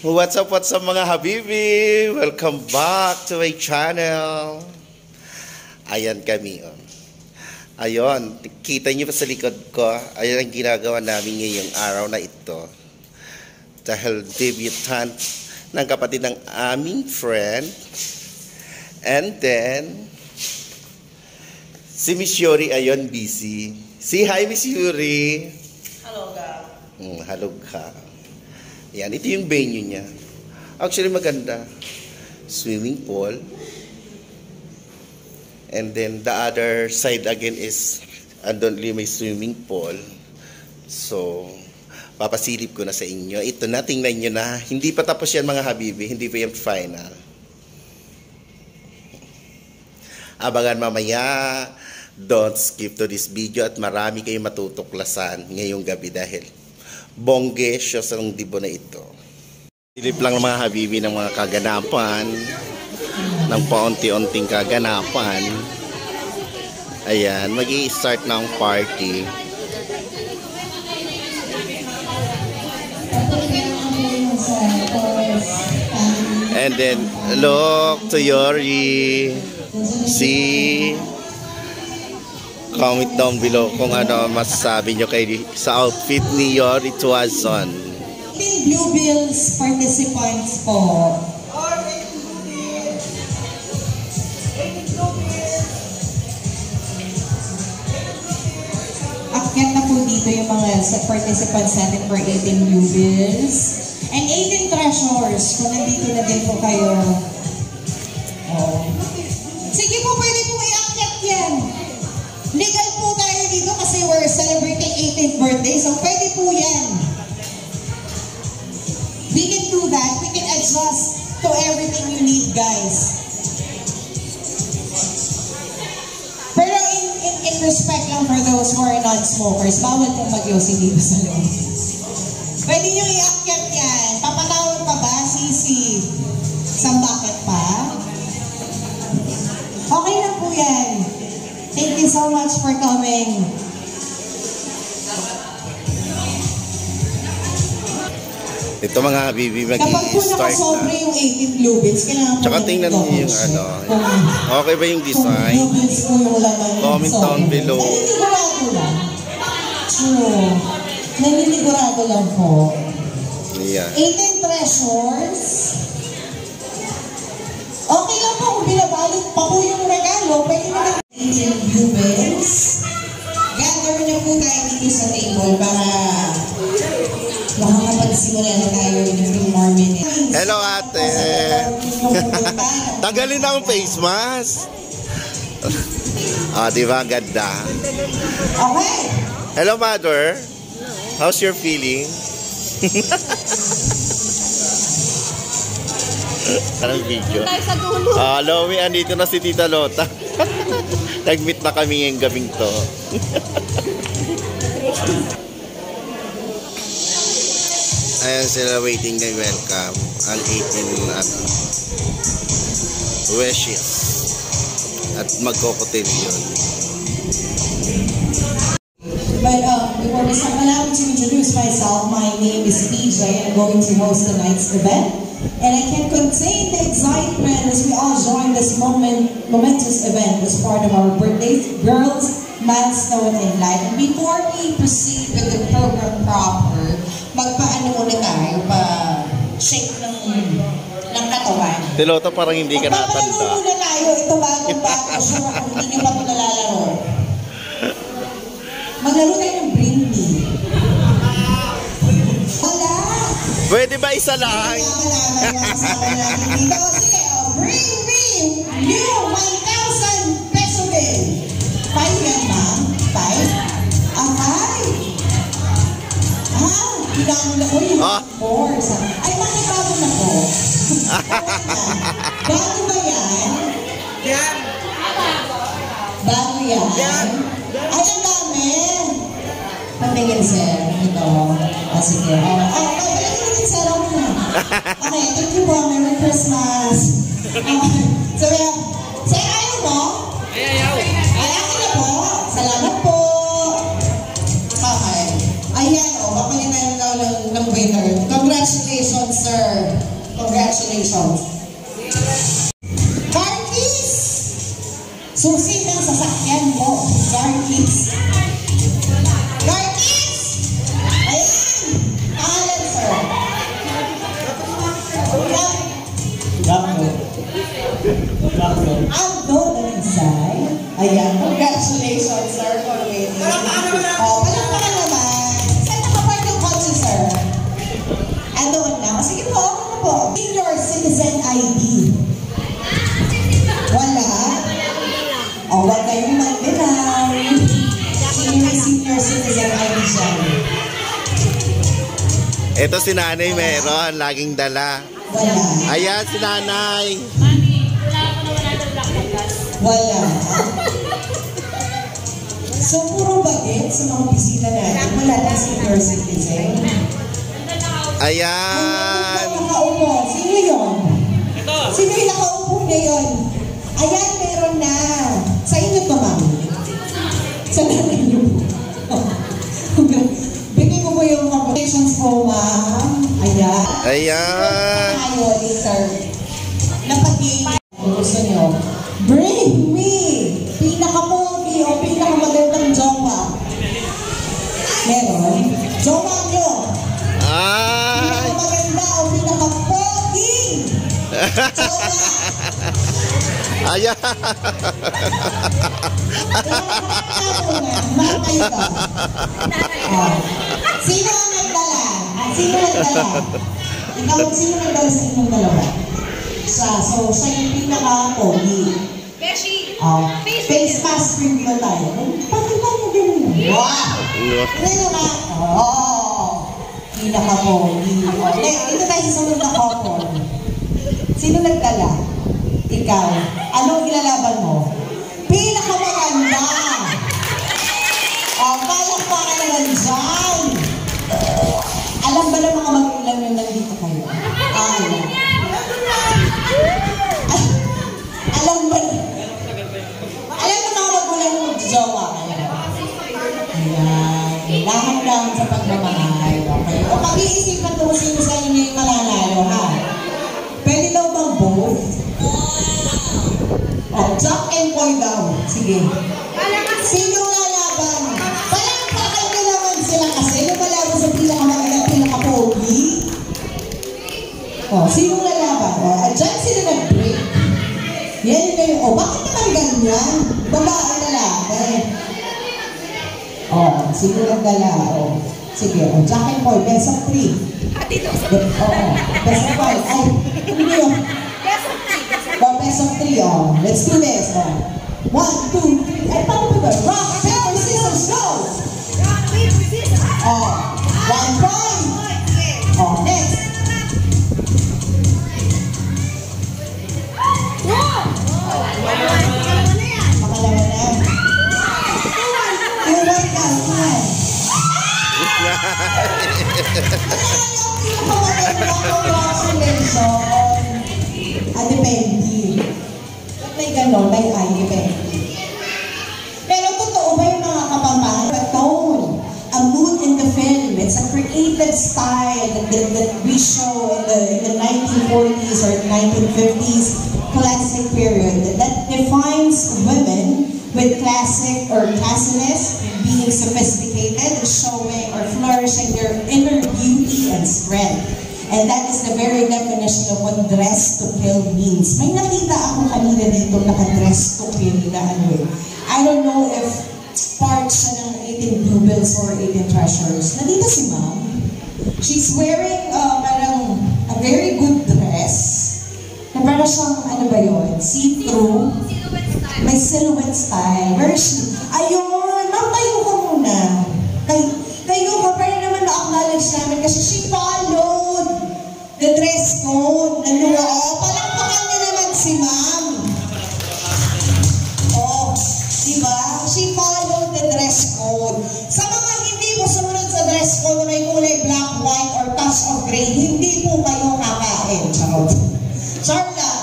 What's up mga habibi? Welcome back to my channel. Ayan kami. Oh. Ayun, kita nyo pa sa likod ko. Ayan ang ginagawa namin ngayong araw na ito. Dahil debutant ng kapatid ng aming friend. And then, si Miss Yuri ayun busy. Say hi Miss Yuri. Hello ka. Hello ka. Yan, ito yung venue niya. Actually, maganda. Swimming pool. And then, the other side again is, andun may swimming pool. So, papasilip ko na sa inyo. Ito na, tingnan nyo na. Hindi pa tapos yan mga habibi. Hindi pa yung final. Abangan mamaya. Don't skip to this video at marami kayong matutuklasan ngayong gabi dahil bonggesyo sa dibo na ito. Silip lang ng mga habibi ng mga kaganapan, ng paunti-unting kaganapan. Ayan, mag-i-start na ang party. And then, look to Yuri. See? Comment down below kung ano masasabi nyo sa outfit ni Yuri Tuazon. Blue Bills participants po. Akyat na po dito yung mga participants natin for 18 Blue Bills. And 18 Treasures, kung nandito na din po kayo. Oh. Sige po, pwede po i-akyat yan. Legal po tayo dito kasi we're celebrating 18th birthday, so pwede po yan. We can do that. We can adjust to everything you need, guys. Pero in respect lang for those who are non-smokers, bawal pong mag-yosi dito sa loob. Pwede nyo i-akyat yan. Papatawag pa ba, Sisi? Isang bucket pa? Okay na po yan. Thank you so much for coming. Ito mga habibi, mag-i-start na. Kapag po nakasobre yung 18 Blue Bills, kailangan po tsaka tingnan niyo yung ano. Okay ba yung design? Blue Bills po yung laman. Comment down below. Naninigurado lang. True. Naninigurado lang po. Yeah. 18 Treasures. Okay lang po kung binabalik pa po yung regalo. Pwede naman 18 Blue Bills. Gather na po tayo dito sa table para makakapagsimula na tayo in a few more minutes. Hello ate! Tagalin na ang face mask. Diba? Ganda. Okay. Hello mother. How's your feeling? Anong video? Hello, andito na si Tita Lota. Nag-meet na kami ngayong gabing to. Ayan sila waiting na welcome. Ang 18 wishes. At magkokotel yun. But before we start, allow me to introduce myself. My name is PJ. I'm going to host tonight's event. And I can't contain the excitement as we all join this momentous event as part of our birthday girls milestone in life. And before we proceed with the program proper, magpaano muna tayo, pa-shake ng katawan. Tilota, parang hindi ka natanda. Magpaano muna tayo, ito bago sure kung hindi nyo pa ito nalalaro. Maglaro tayo ng Bring Me. Wala! Pwede ba isa lang? Bring Me! New 1,000 peso bill. 5 yan, ma'am? 5? Akay! Pinangon na ko yung 4. Ay, bakit bago na po? Bago ba yan? Yan! Bago yan? Ay, ang dami! Patingin, sir. Ito. Sige. Balik mo din, sir. Okay, thank you po. Merry Christmas. So, sir, ayaw mo? Ayaw. Ayaw na po. Salamat po. Okay. Ayan, papalitan daw ng winner. Congratulations, sir. show. Car keys! Susi ng sasakyan mo. Car keys. Car keys! Ayan! Pangalan, sir. Aldo Dalisay. Ayan. Congratulations, sir, for winning. Palakpakan naman. Saan nakapart yung kotse, sir? Doon na. Sige po, ako na po. Senior Citizen ID. Wala. O, wag kayong mag-deny. Senior Citizen ID siya. Ito si nanay meron, laging dala. Wala. Ayan si nanay. Wala. So, puro bagay sa mga bisita natin. Wala na senior citizen. Ayan. Nakaupo. Sino yun? Sino yung nakaupo na yun? Ayan, meron na. Sa inyo to, ma'am. Sa nanay niyo. Bigay ko po yung congratulations po, ma'am. Ayan. Ayan. Ayaw, later. Napag-game. Gusto nyo. Bring me! Pinaka-pogi o pinaka-magandang jowa. Meron? Jowa nyo. Ay. Pinaka-maganda o pinaka-pogi. Jowa. Ayan. Matay ka. Sino ang nagdala? Sino nagdala? Ikaw, sino nagdala sa inyong dalawa? So, siya yung pinaka-pogi. Face mask review tayo. Pakita niyo din yun. Wow! Ano nga? Pinaka-pogi. Dito tayo sa sunod na couple. Sino nagdala? Ikaw. Anong ilalaban mo? Pinaka-maganda! Palakpakan naman dyan! Alam ba ng mga magulang nyo nandito kayo? Alam. Alam ba? Alam na mga magulang mo magjowa kayo? Ayan. Lahat lang sa pagmamahal. Okay? O pag-iisipan ko sino sa inyo yung mananalo, ha? Pwede daw bang both? Jack and Paul daw. Sige. Sino lalaban? Palakpakan nyo naman sila kasi lumalaban sa pinakamagandang pinaka-pogi. Sino lalaban? Diyan sila nag-break. Yan kayo. Bakit naman ganyan? Babae lalaki. Sino nagdala? Sige. Jack and Paul. Best of 3. Best of 5. Ay, hindi yun. Best of 3, let's do this, 1, 2, 3, ay, paano ba? Rock, paper, scissors, go! Rock, paper, scissors! 1 point! Next! Makalawa na. 2-1 ka, 2-1. Depende. May gano'n, may depende. Pero totoo ba yung mga kapamahal? The tone, a mood in the film, it's a creative style that we show in the 1940s or 1950s classic period that defines women with classic or classiness, being sophisticated, showing or flourishing their inner beauty and strength. And that is the very definition of what dress to kill means. May nakita ako kanina dito naka-dress to kill na ano eh. I don't know if part siya ng 18 Bluebells or 18 Treasures. Nandito si ma'am. She's wearing parang a very good dress. Na parang siyang, ano ba yun? See-through. May silhouette style. Where is she? Ayun! Ma'am, tayo ka muna. Tayo ka, pero naman na-acknowledge namin kasi she followed the dress code. Palakpakan niya naman si ma'am. Diba? She followed the dress code. Sa mga hindi mo sumunod sa dress code na may kulay black, white, or touch of gray, hindi po kayo kakain. Charot. Char lang.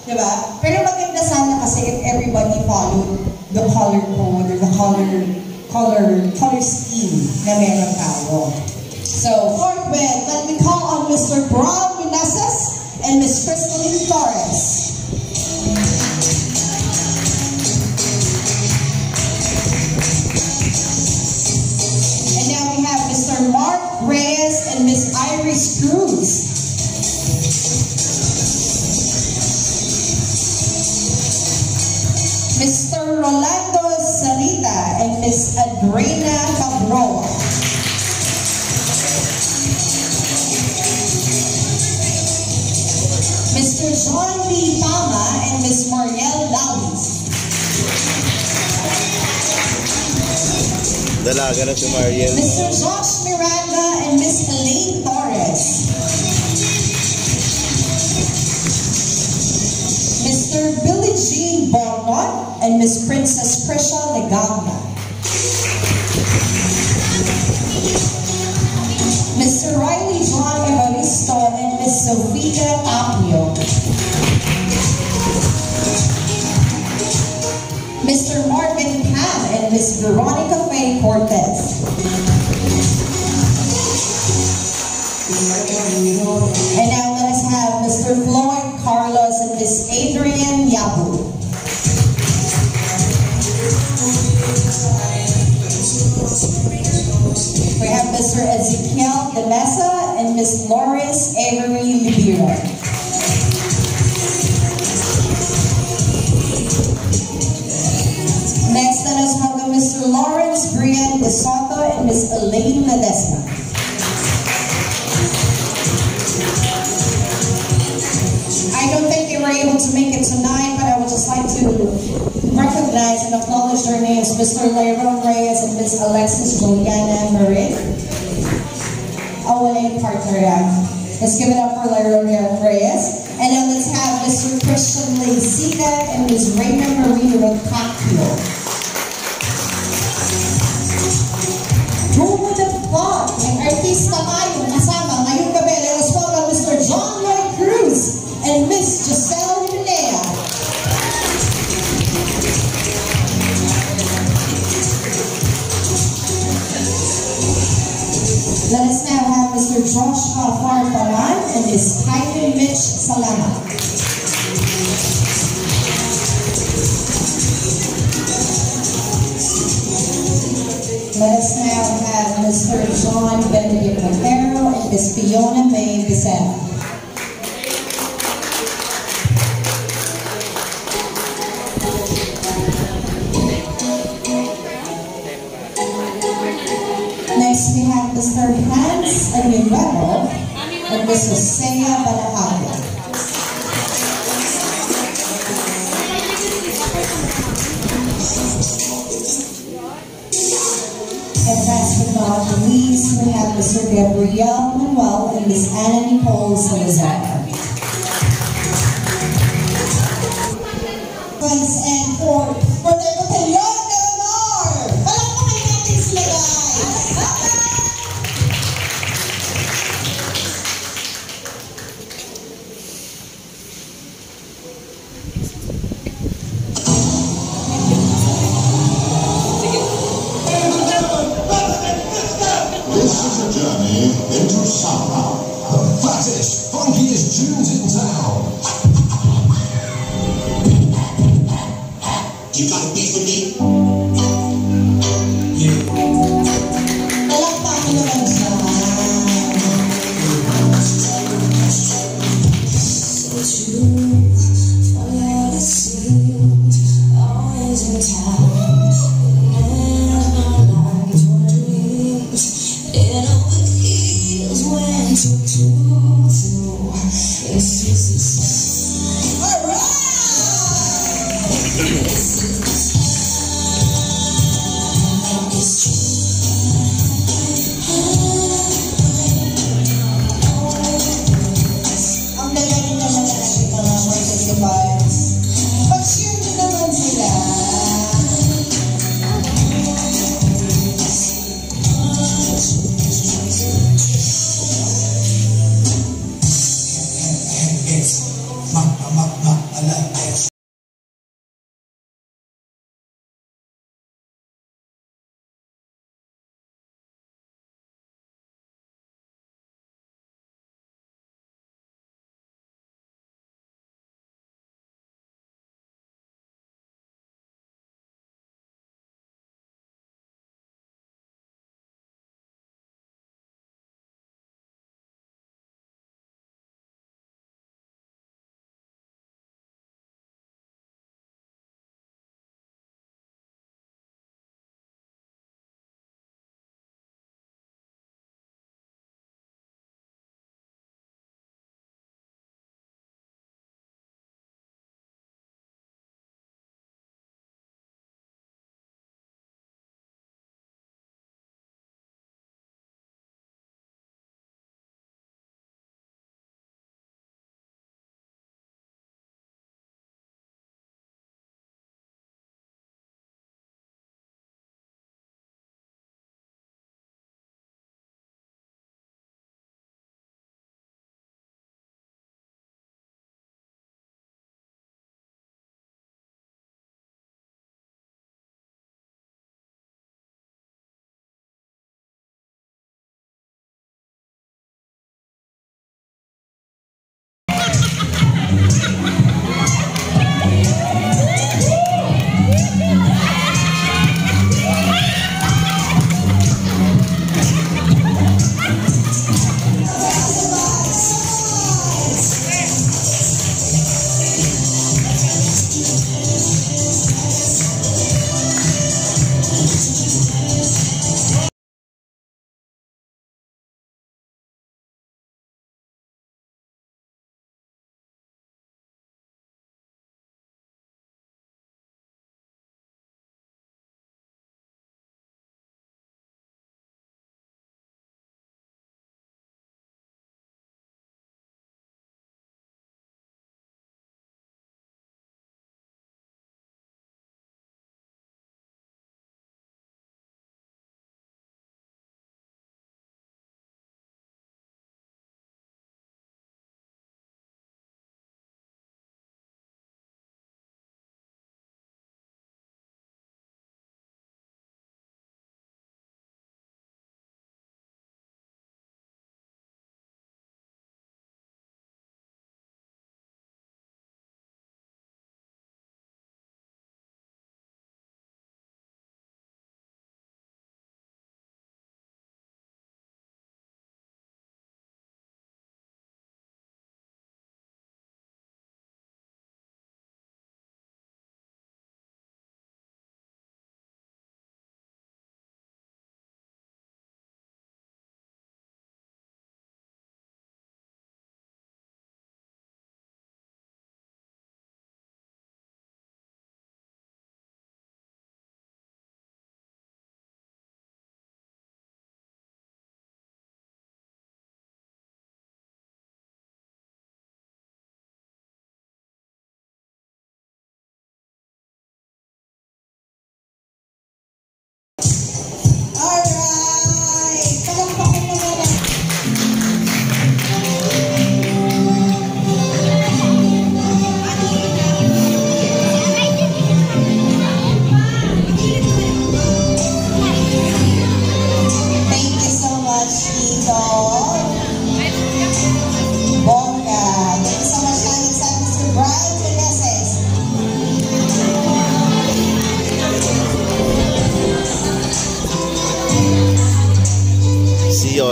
Diba? Pero maganda sana kasi if everybody followed the color code or the color scheme na meron tayo. So, forthwith, let me call on Mr. Bron Meneses and Miss Crystalline Torres. And now we have Mr. Mark Reyes and Miss Iris Cruz. Mr. Rolando Sarita and Miss Adriana Cabroa. Mr. John D. Tama and Miss Mariel Lawis. Dalaga na si Mariel. Mr. Josh Miranda and Miss Elaine Torres. Mr. Billie Jean Bornot and Miss Princess Prisha Legagna. Mr. Riley John Evaristo and Miss Sofia Tapio. Mr. Marvin Pan and Miss Veronica Faye Cortez. And now let us have Mr. Floyd Carlos and Miss Adrian Yabu. We have Mr. Ezekiel De Mesa and Miss Loris Avery Libero. Next, let us welcome Mr. Lawrence Brian De Soto and Miss Elaine Ledesma. I don't think they were able to make it tonight, but I would just like to recognize and acknowledge their names, Mr. Lyron Reyes and Miss Alexis Juliana Marie. Oh, wala yung partner yan. Let's give it up for Lyron Reyes. And then let's have Mr. Christian Lezica and Ms. Raymond Marie Rocacchio. Room with the plot. May artista tayo kasama ngayong gabi. Let us welcome Mr. John Lloyd Cruz and Miss Giselle Renea. Let us now have Mr. Joshua Farfaman and Ms. Kylie Mitch Salama. Let us now have Mr. John Benedict Montero and Ms. Fiona May Vicente. Next, we have Mr. Hans Aninuevo and Ms. Hosea Balahaga. And last but not least, we have Mr. Gabriel Manuel and Ms. Anna Nicole Salazar. And for the Batalyon de Honor, palakpakan natin sila, guys! This is a journey into summer. The fattest, funkiest tunes in town.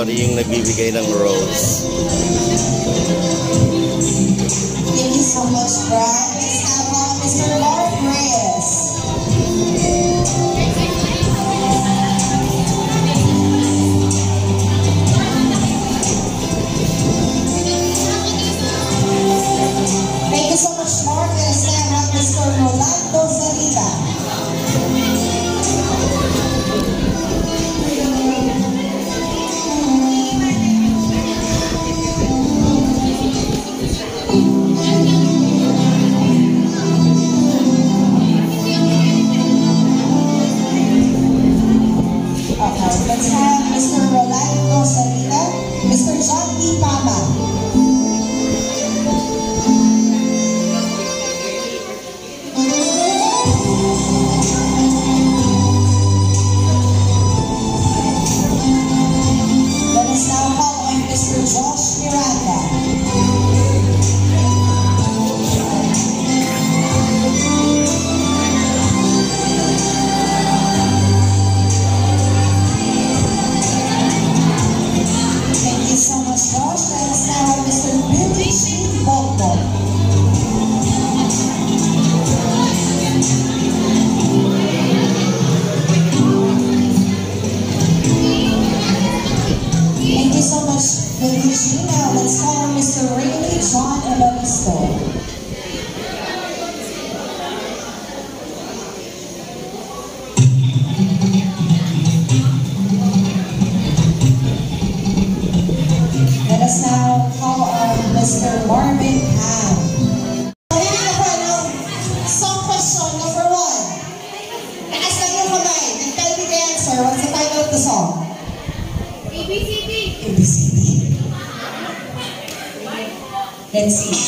Jory yung nagbibigay ng rose. Thank you so much, Brad. Let's have Mr. Mark Reyes. Thank you so much, Mark. Let's have Mr. Rolando Salita. Let's have Mr. Rolando Salita, Mr. John D. Pama. Let us now following Mr. Josh Miranda. So much, Josh. Let us now have Mr. Billy G. Bolton. Thank you so much, Billy G. Now let's call Mr. Rayleigh John Evaristo. Let us now call on Mr. Marvin Ham. Song question number 1. Taas lang yung kamay and tell me the answer. What's the title of the song? ABCD. ABCD. Let's see.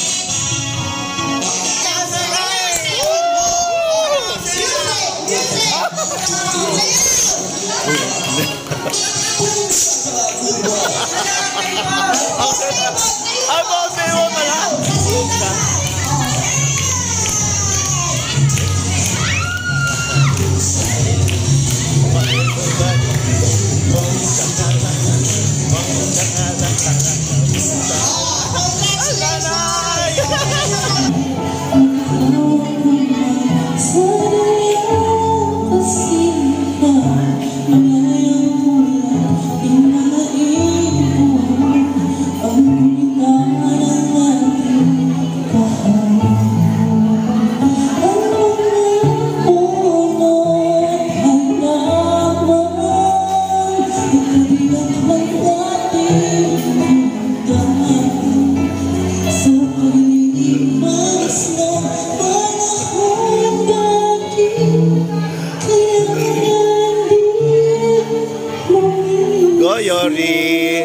Go, Jory!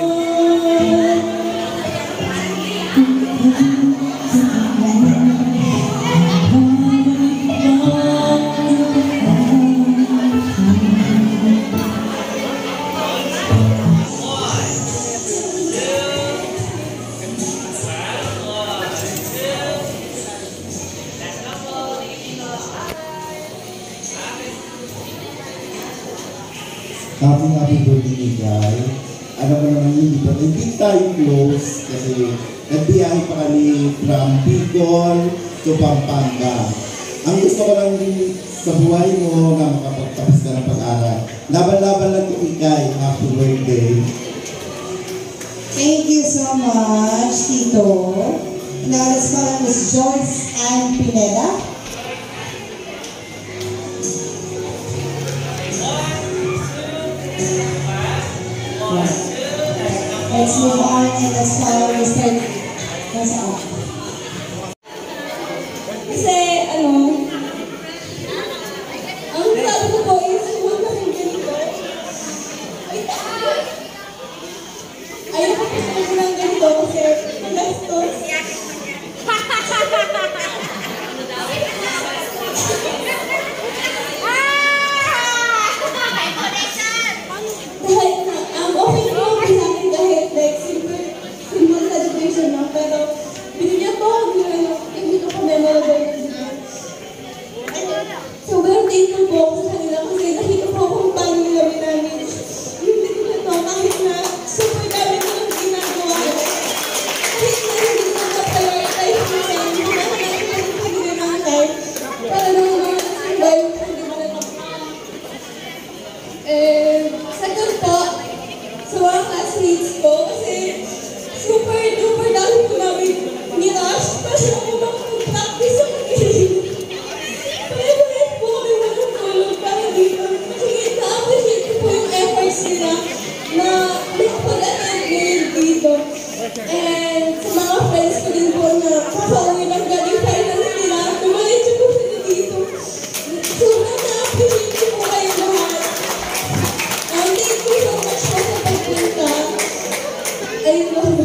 Happy birthday, guys. Alam mo naman yun, but hindi tayo close kasi nagbiyahe pa kami from Bicol to Pampanga. Ang gusto ko lang din sa buhay mo na makapagtapos ka ng pag-aral. Laban-laban lang kay Ikay. Happy birthday. Thank you so much, Tito. Now let's call on Miss Joyce Ann Pineda. Let's move on and let's call on Mr. Let's go. Kasi, ang sabi ko po is, huwag na rin ganito. Ayaw ko po ng ganito kasi magastos. Dahil okay na ako sa akin kahit like simple celebration lang, pero binigyan ko hindi ko memorable. Sobrang thankful po ako sa kanila kasi nakita ko kung paano nila namin yung dito na to kahit na super And sa mga friends ko din po na kakauwi ng galing finals nila, dumalit po sila dito. Sobrang na-appreciate ko po kayo lahat. Thank you so much po sa pagpunta. Ayun lang po.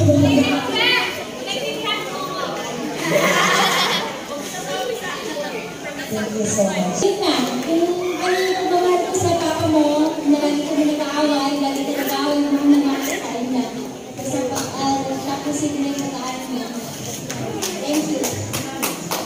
Thank you so much.